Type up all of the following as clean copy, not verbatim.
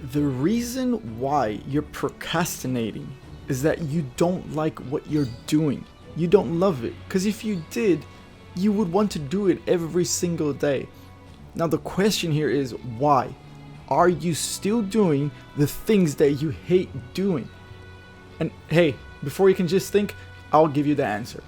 The reason why you're procrastinating is that you don't like what you're doing. You don't love it. Because if you did, you would want to do it every single day. Now the question here is why? Are you still doing the things that you hate doing? And hey, before you can just think, I'll give you the answer.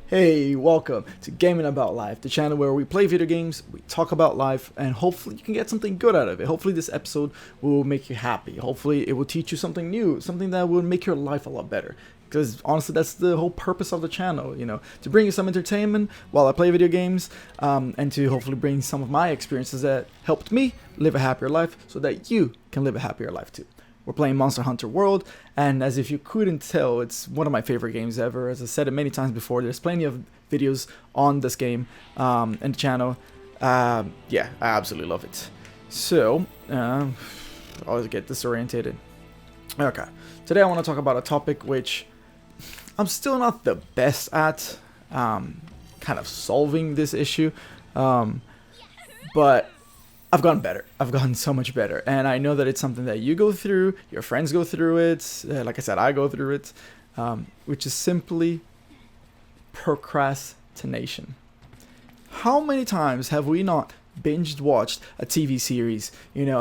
Hey, welcome to Gaming About Life, the channel where we play video games, we talk about life, and hopefully you can get something good out of it. Hopefully this episode will make you happy. Hopefully it will teach you something new, something that will make your life a lot better. Because honestly, that's the whole purpose of the channel, to bring you some entertainment while I play video games, and to hopefully bring some of my experiences that helped me live a happier life so that you can live a happier life too. We're playing Monster Hunter World, and as if you couldn't tell, it's one of my favorite games ever. As I said it many times before, there's plenty of videos on this game and the channel. Yeah, I absolutely love it. So, I always get disorientated. Okay, today I want to talk about a topic which I'm still not the best at, kind of solving this issue, but I've gotten better. I've gotten so much better, and I know that it's something that you go through, your friends go through it, like I said, I go through it, which is simply procrastination. How many times have we not binged watched a TV series,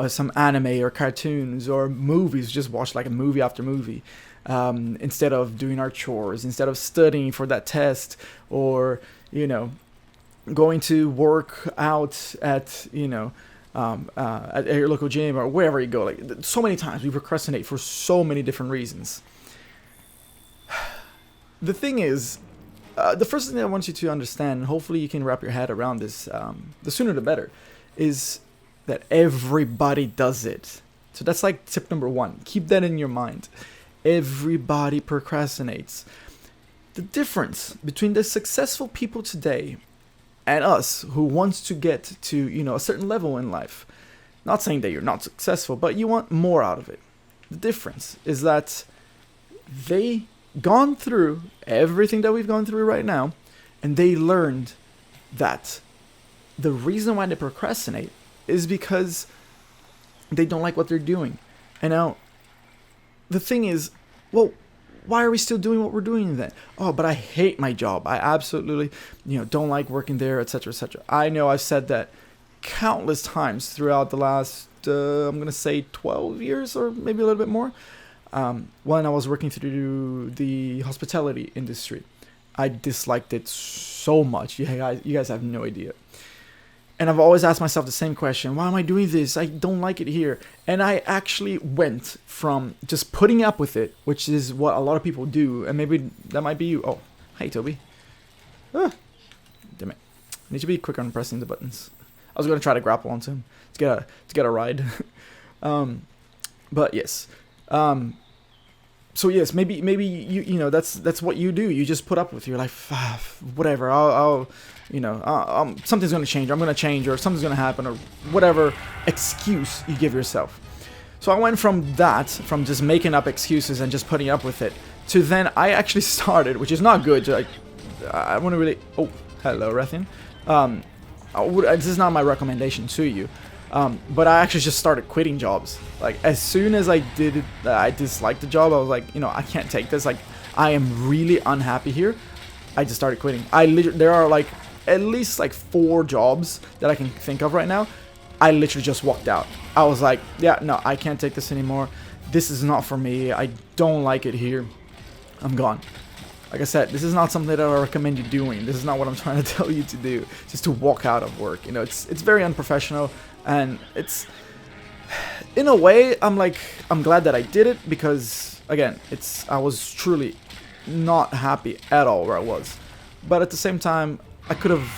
some anime or cartoons or movies, just watched like a movie after movie, instead of doing our chores, instead of studying for that test, or, going to work out at, at your local gym or wherever you go. Like, so many times we procrastinate for so many different reasons. The thing is, the first thing that I want you to understand, and hopefully you can wrap your head around this, the sooner the better, is that everybody does it. So that's like tip number one. Keep that in your mind. Everybody procrastinates. The difference between the successful people today and us who wants to get to, a certain level in life, not saying that you're not successful, but you want more out of it. The difference is that they gone through everything that we've gone through right now, and they learned that the reason why they procrastinate is because they don't like what they're doing. And now, the thing is, well, why are we still doing what we're doing then? Oh, but I hate my job. I absolutely, don't like working there, etc., etc. I know I've said that countless times throughout the last, I'm going to say 12 years or maybe a little bit more, when I was working through the hospitality industry. I disliked it so much. You guys have no idea. And I've always asked myself the same question. Why am I doing this? I don't like it here. And I actually went from just putting up with it, which is what a lot of people do. And maybe that might be you. Oh, hey, Toby. Ah, damn it. I need to be quicker on pressing the buttons. I was going to try to grapple onto him to get a ride. But yes. So yes, maybe you that's what you do. You just put up with it. You're like, whatever. I'll something's gonna change. I'm gonna change, or something's gonna happen, or whatever excuse you give yourself. So I went from just making up excuses and just putting up with it, to then I actually started, which is not good. I want to really. Oh, hello, Rethian. This is not my recommendation to you. But I actually just started quitting jobs. Like, as soon as I did it, I disliked the job. I was like, I can't take this. Like, I am really unhappy here. I just started quitting. There are like at least like 4 jobs that I can think of right now. I literally just walked out. I was like, yeah, no, I can't take this anymore. This is not for me. I don't like it here. I'm gone. Like I said, this is not something that I recommend you doing. This is not what I'm trying to tell you to do. Just to walk out of work. It's very unprofessional. And it's, in a way, I'm glad that I did it, because, again, I was truly not happy at all where I was. But at the same time, I could have,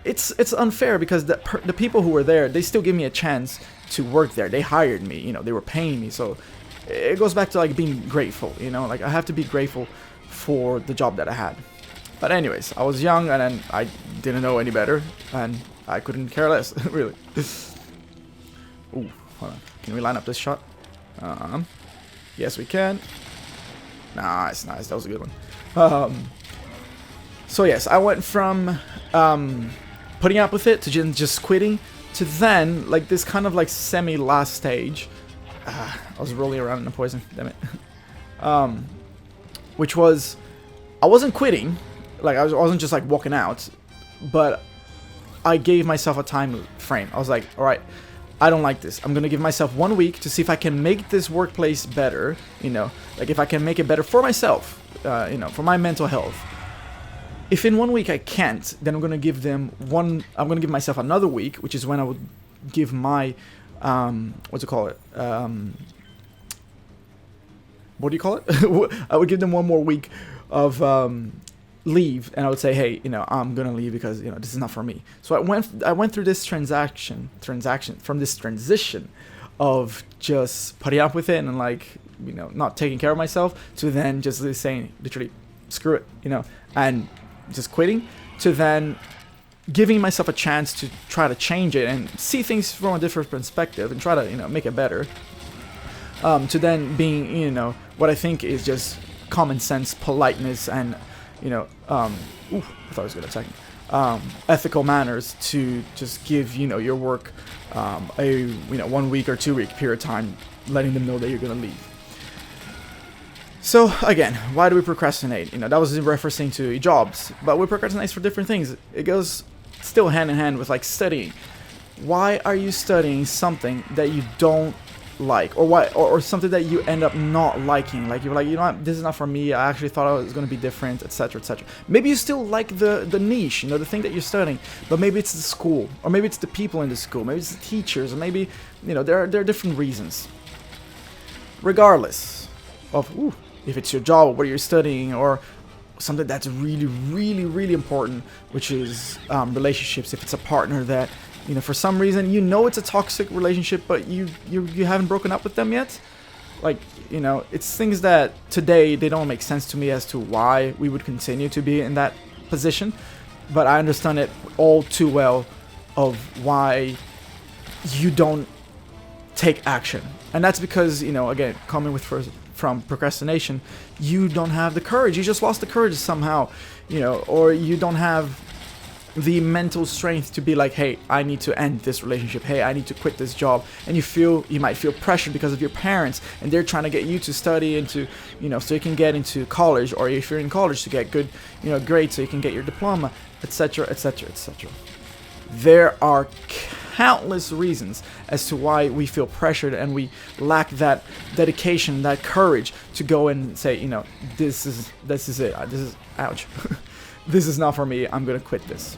it's unfair, because the people who were there, they still gave me a chance to work there. They hired me, they were paying me. So it goes back to, like, being grateful, like, I have to be grateful for the job that I had. But anyways, I was young and then I didn't know any better, and I couldn't care less, really. Ooh, hold on. Can we line up this shot? Yes, we can. Nice, nice. That was a good one. So yes, I went from putting up with it to just quitting to then like this kind of like semi-last stage. I was rolling around in the poison, damn it. Which was, I wasn't quitting, like I wasn't just like walking out, but I gave myself a time frame. I was like, all right, I don't like this. I'm gonna give myself 1 week to see if I can make this workplace better. You know, like if I can make it better for myself. You know, for my mental health. If in 1 week I can't, then I'm gonna give them I'm gonna give myself another week, which is when I would give my what do you call it? What do you call it? I would give them 1 more week of leave, and I would say, hey, you know, I'm gonna leave because, you know, this is not for me. So I went through this transition of just putting up with it and like, you know, not taking care of myself, to then just saying literally screw it, you know, and just quitting, to then giving myself a chance to try to change it and see things from a different perspective and try to, you know, make it better, to then being, you know, what I think is just common sense, politeness, and, you know, ooh, I thought I was gonna attack me. Ethical manners to just give, you know, your work a, you know, 1 week or 2 week period of time, letting them know that you're gonna leave. So again, why do we procrastinate? You know, that was referencing to jobs, but we procrastinate for different things. It goes still hand in hand with like studying. Why are you studying something that you don't like, or something that you end up not liking? Like you're like, you know what, this is not for me. I actually thought it was going to be different, etc., etc. Maybe you still like the niche, you know, the thing that you're studying, but maybe it's the school, or maybe it's the people in the school, maybe it's the teachers, or maybe, you know, there are different reasons. Regardless of if it's your job or what you're studying, or something that's really, really, really important, which is relationships. If it's a partner that, you know, for some reason, you know, it's a toxic relationship, but you haven't broken up with them yet. Like, you know, it's things that today they don't make sense to me as to why we would continue to be in that position, but I understand it all too well of why you don't take action. And that's because, you know, again, coming from procrastination, you don't have the courage. You just lost the courage somehow, you know, or you don't have the mental strength to be like, hey, I need to end this relationship. Hey, I need to quit this job. And you might feel pressured because of your parents, and they're trying to get you to study into, you know, so you can get into college, or if you're in college, to get good, you know, grades so you can get your diploma, etc., etc., etc. There are countless reasons as to why we feel pressured and we lack that dedication, that courage to go and say, you know, this is it. Ouch. This is not for me. I'm gonna quit this.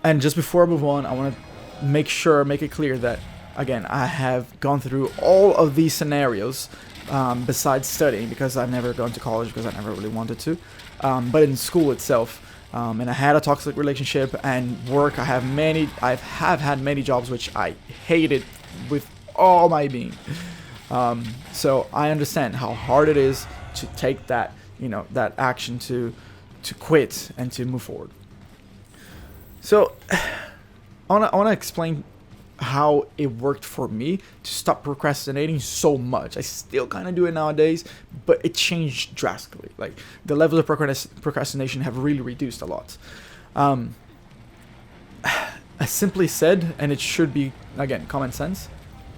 And just before I move on, I want to make it clear that, again, I have gone through all of these scenarios besides studying, because I've never gone to college because I never really wanted to, but in school itself. And I had a toxic relationship, and work. I have had many jobs which I hated with all my being. So I understand how hard it is to take that, you know, that action to quit and to move forward. So I wanna explain how it worked for me to stop procrastinating so much. I still kind of do it nowadays, but it changed drastically. Like, the levels of procrastination have really reduced a lot. I simply said, and it should be, again, common sense.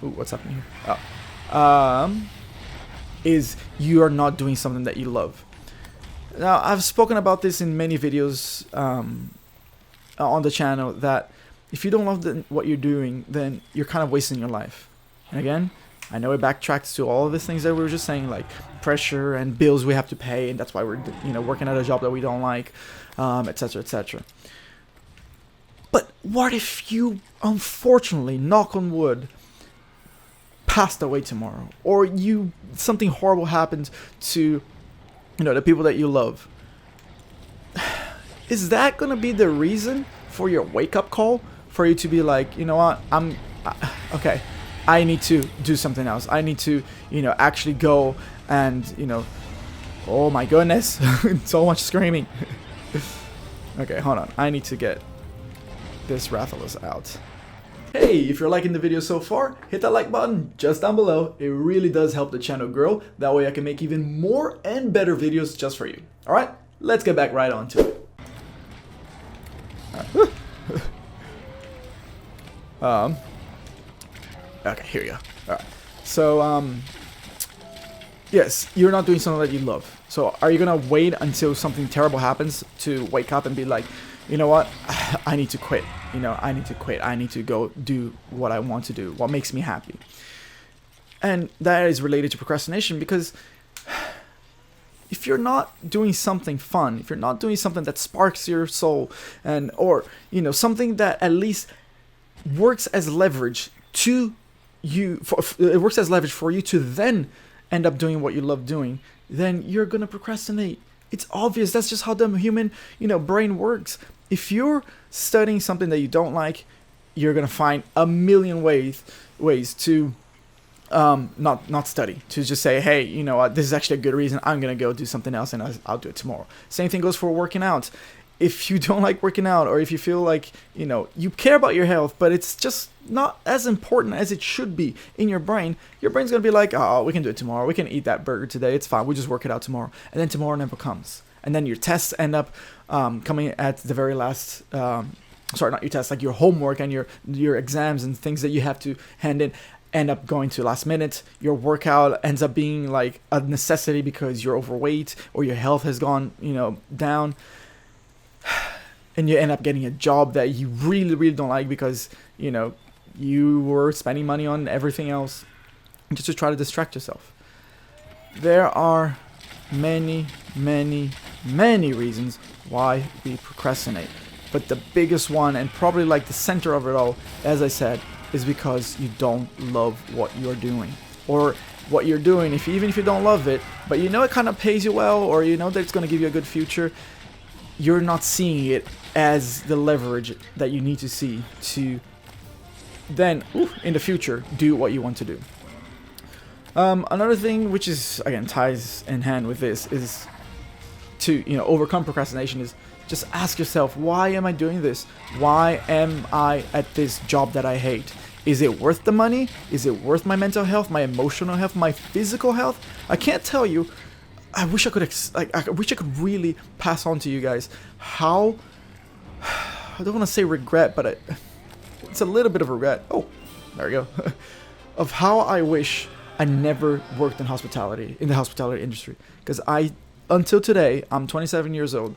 Ooh, what's happening here? Is you are not doing something that you love. Now, I've spoken about this in many videos on the channel, that if you don't love what you're doing, then you're kind of wasting your life. And again, I know it backtracks to all of these things that we were just saying, like pressure and bills we have to pay, and that's why we're, you know, working at a job that we don't like, etc., etc. But what if you, unfortunately, knock on wood, passed away tomorrow, or something horrible happens to, you know, the people that you love? Is that gonna be the reason for your wake-up call? For you to be like, you know what, okay, I need to do something else. I need to, you know, actually go and, you know, Oh my goodness. So much screaming. Okay, hold on. I need to get this Rathalos out. Hey, if you're liking the video so far, hit that like button just down below. It really does help the channel grow. That way I can make even more and better videos just for you. Alright, let's get back right on to it. Okay, here you go. Alright. So, yes, you're not doing something that you love. So are you gonna wait until something terrible happens to wake up and be like, you know what, I need to quit. You know, I need to quit. I need to go do what I want to do, what makes me happy. And that is related to procrastination, because if you're not doing something fun, if you're not doing something that sparks your soul, and or you know, something that at least works as leverage to you, it works as leverage for you to then end up doing what you love doing, then you're gonna procrastinate. It's obvious. That's just how the human, brain works. If you're studying something that you don't like, you're gonna find a million ways to not study. To just say, hey, you know what, this is actually a good reason. I'm gonna go do something else, and I'll do it tomorrow. Same thing goes for working out. If you don't like working out, or if you feel like, you care about your health, but it's just not as important as it should be in your brain's going to be like, oh, we can do it tomorrow. We can eat that burger today. It's fine. We'll just work it out tomorrow. And then tomorrow never comes. And then your tests end up coming at the very last, sorry, not your tests, like your homework and your exams and things that you have to hand in end up going to last minute. Your workout ends up being like a necessity because you're overweight or your health has gone, down. And you end up getting a job that you really, really don't like because, you were spending money on everything else just to try to distract yourself. There are many, many, many reasons why we procrastinate. But the biggest one, and probably like the center of it all, as I said, is because you don't love what you're doing. Or what you're doing, even if you don't love it, but it kind of pays you well, or that it's going to give you a good future, you're not seeing it as the leverage that you need to see to then, in the future, do what you want to do. Another thing, which is, again, ties in hand with this, is to, overcome procrastination, is just ask yourself, why am I doing this? Why am I at this job that I hate? Is it worth the money? Is it worth my mental health, my emotional health, my physical health? I can't tell you. I wish I could, I wish I could really pass on to you guys how, I don't want to say regret, but it's a little bit of regret. Oh, there we go. Of how I wish I never worked in the hospitality industry. Because until today, I'm 27 years old,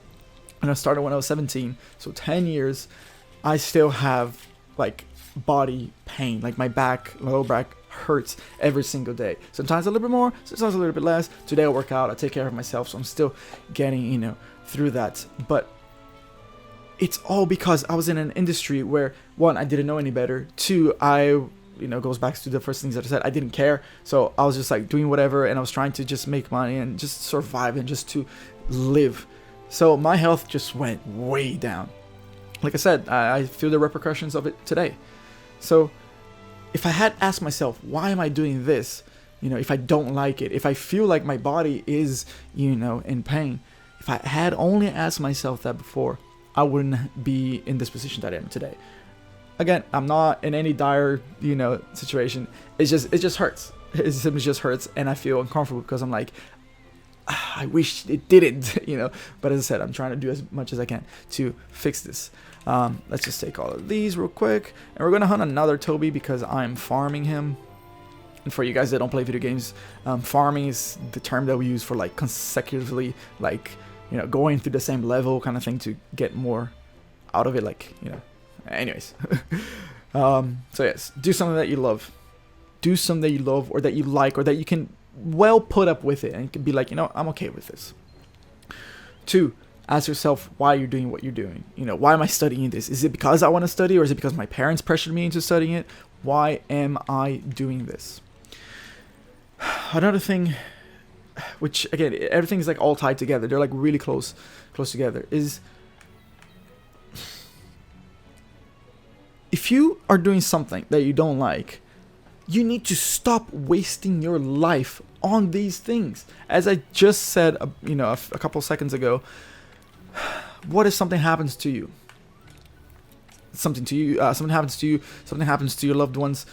and I started when I was 17. So 10 years, I still have like body pain, like my lower back hurts every single day. Sometimes a little bit more, sometimes a little bit less. Today I work out, I take care of myself, so I'm still getting, through that. But it's all because I was in an industry where, one, I didn't know any better. Two, goes back to the first things that I said, I didn't care. So I was just like doing whatever, and I was trying to just make money and just survive and just to live. So my health just went way down. Like I said, I feel the repercussions of it today. So if I had asked myself, why am I doing this? If I don't like it, if I feel like my body is, in pain, if I had only asked myself that before, I wouldn't be in this position that I am today. Again, I'm not in any dire, situation. It just hurts. It simply just hurts, and I feel uncomfortable because I'm like, I wish it didn't, But as I said, I'm trying to do as much as I can to fix this. Let's just take all of these real quick, and we're gonna hunt another Toby because I'm farming him. And for you guys that don't play video games, farming is the term that we use for like consecutively, like, going through the same level kind of thing to get more out of it, like, anyways. So yes, do something that you love. Do something that you love, or that you like, or that you can well put up with it, and you can be like, I'm okay with this. 2, ask yourself why you're doing what you're doing. Why am I studying this? Is it because I want to study, or is it because my parents pressured me into studying it? Why am I doing this? Another thing, which again, everything's like all tied together, they're like really close together, is if you are doing something that you don't like, you need to stop wasting your life on these things. As I just said, a couple seconds ago, what if something happens to you? Something happens to you. Something happens to your loved ones.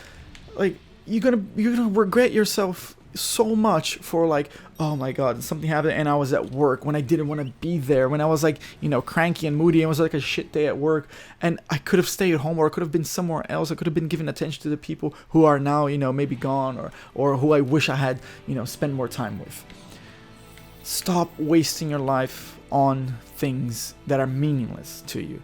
Like, you're gonna regret yourself so much for, like, oh my god, something happened and I was at work when I didn't want to be there, when I was like, cranky and moody, and it was like a shit day at work, and I could have stayed home, or I could have been somewhere else. I could have been giving attention to the people who are now, maybe gone, or who I wish I had, spent more time with. Stop wasting your life on things that are meaningless to you.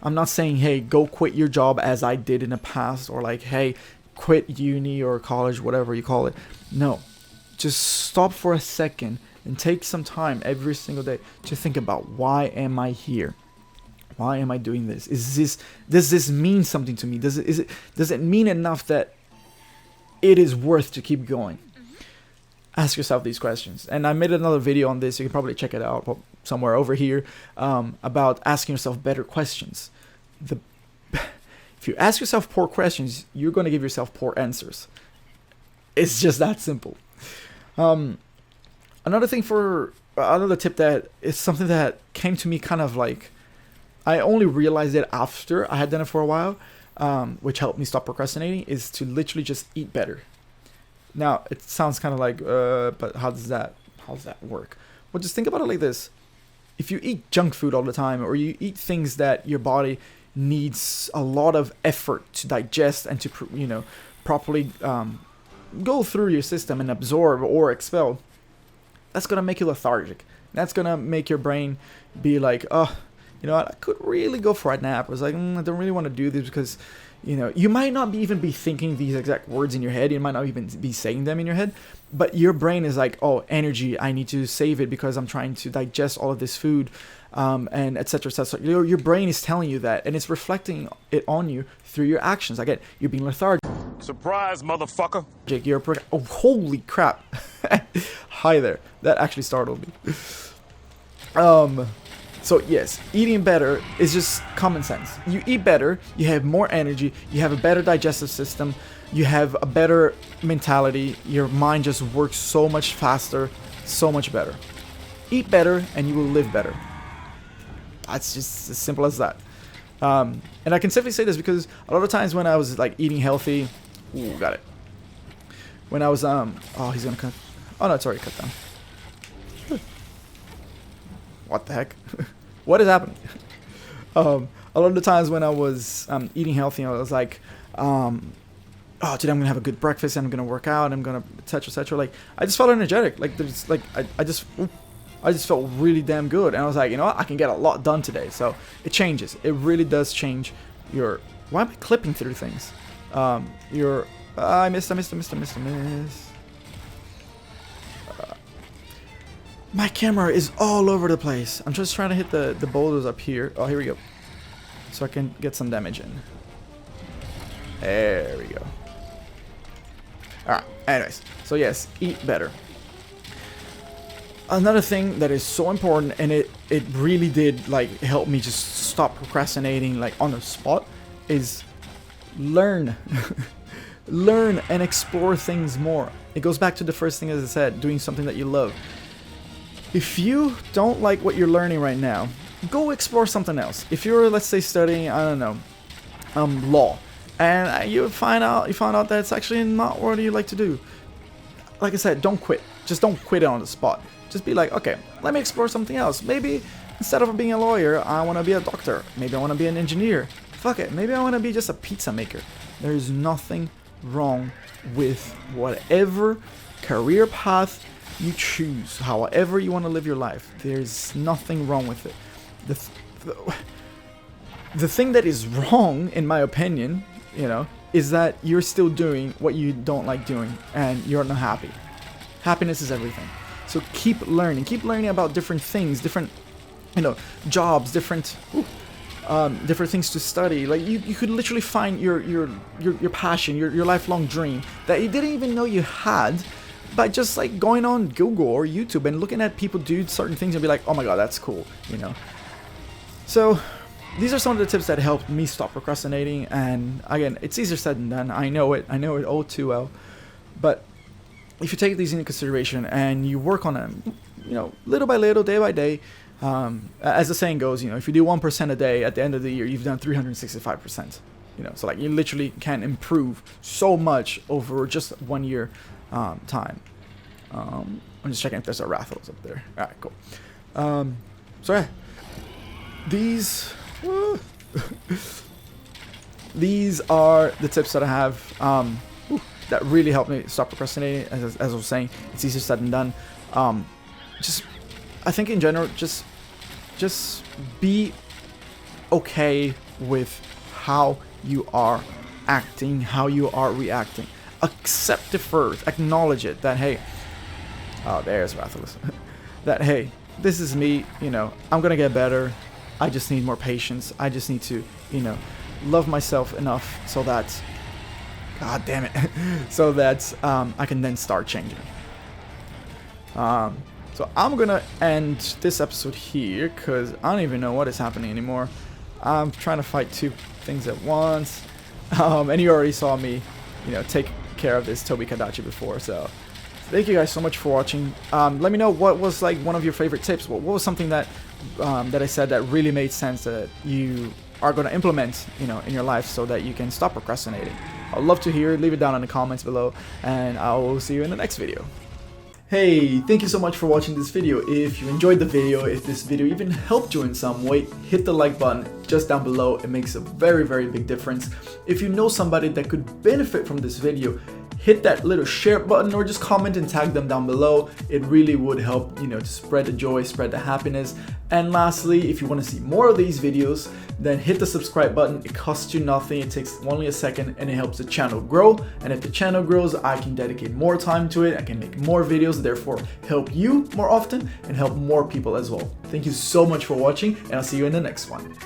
I'm not saying, hey, go quit your job as I did in the past, or like, hey, quit uni or college, whatever you call it. No, just stop for a second and take some time every single day to think about, why am I here? Why am I doing this? Does this mean something to me? Does it mean enough that it is worth to keep going? Ask yourself these questions. And I made another video on this. You can probably check it out somewhere over here, about asking yourself better questions. If you ask yourself poor questions, you're going to give yourself poor answers. It's just that simple. Another tip that is something that came to me kind of like, I only realized it after I had done it for a while, which helped me stop procrastinating, is to literally just eat better. Now, it sounds kind of like, but how does that work? Well, just think about it like this. If you eat junk food all the time, or you eat things that your body needs a lot of effort to digest and to, properly go through your system and absorb or expel, that's going to make you lethargic. That's going to make your brain be like, oh, I could really go for a nap. I was like, I don't really want to do this, because, you might not even be thinking these exact words in your head. You might not even be saying them in your head, but your brain is like, oh, energy, I need to save it because I'm trying to digest all of this food, and etc. etc. Your brain is telling you that, and it's reflecting it on you through your actions. Again, you're being lethargic. Surprise, motherfucker. Oh, holy crap. Hi there. That actually startled me. So yes, eating better is just common sense. You eat better, you have more energy, you have a better digestive system, you have a better mentality, your mind just works so much faster, so much better. Eat better and you will live better. That's just as simple as that. And I can safely say this because a lot of times when I was like eating healthy, got it. When I was oh, he's gonna cut. Oh no, it's already cut down. What the heck? What is happening? A lot of the times when I was eating healthy, I was like, oh, today I'm gonna have a good breakfast, and I'm gonna work out, and I'm gonna etc. Like, I just felt energetic. Like, there's like I just felt really damn good, and I was like, you know what, I can get a lot done today. So it changes. It really does change your. Why am I clipping through things? I missed. My camera is all over the place. I'm just trying to hit the boulders up here. Oh, here we go. So I can get some damage in. There we go. Alright, anyways. So yes, eat better. Another thing that is so important, and it really did like help me just stop procrastinating like on the spot, is learn. Learn and explore things more. It goes back to the first thing, as I said, doing something that you love. If you don't like what you're learning right now, go explore something else. If you're, let's say, studying, I don't know, law, and you found out that it's actually not what you like to do, like I said, don't quit. Just don't quit it on the spot. Just be like, okay, let me explore something else. Maybe instead of being a lawyer, I want to be a doctor. Maybe I want to be an engineer. Fuck it. Maybe I want to be just a pizza maker. There's nothing wrong with whatever career path you choose, however you want to live your life. There's nothing wrong with it. The thing that is wrong, in my opinion, is that you're still doing what you don't like doing and you're not happy. Happiness is everything. So keep learning about different things, different, jobs, different things to study. Like you could literally find your passion, your lifelong dream that you didn't even know you had, by just like going on Google or YouTube and looking at people do certain things and be like, oh my god, that's cool, So these are some of the tips that helped me stop procrastinating. And again, it's easier said than done. I know it all too well. But if you take these into consideration and you work on them, little by little, day by day, as the saying goes, if you do 1% a day, at the end of the year, you've done 365%. So like you literally can improve so much over just 1 year time. I'm just checking if there's a Rathles up there. All right, cool. So yeah, these are the tips that I have that really helped me stop procrastinating. As I was saying, it's easier said than done. I think in general, just be okay with how you are acting, how you are reacting. Accept it first. Acknowledge it. That hey, there's Rathles. That hey, this is me. I'm gonna get better. I just need more patience. I just need to, love myself enough so that, God damn it, so that I can then start changing. So I'm gonna end this episode here because I don't even know what is happening anymore. I'm trying to fight two things at once, and you already saw me, take care of this Toby Kadachi before. So thank you guys so much for watching. Let me know what was like one of your favorite tips. What was something that I said that really made sense that you are going to implement, in your life so that you can stop procrastinating. I'd love to hear it. Leave it down in the comments below, and I will see you in the next video. Hey, thank you so much for watching this video. If you enjoyed the video, if this video even helped you in some way, hit the like button just down below. It makes a very, very big difference. If you know somebody that could benefit from this video, hit that little share button or just comment and tag them down below. It really would help, to spread the joy, spread the happiness. And lastly, if you want to see more of these videos, then hit the subscribe button. It costs you nothing. It takes only a second and it helps the channel grow. And if the channel grows, I can dedicate more time to it. I can make more videos, therefore help you more often and help more people as well. Thank you so much for watching, and I'll see you in the next one.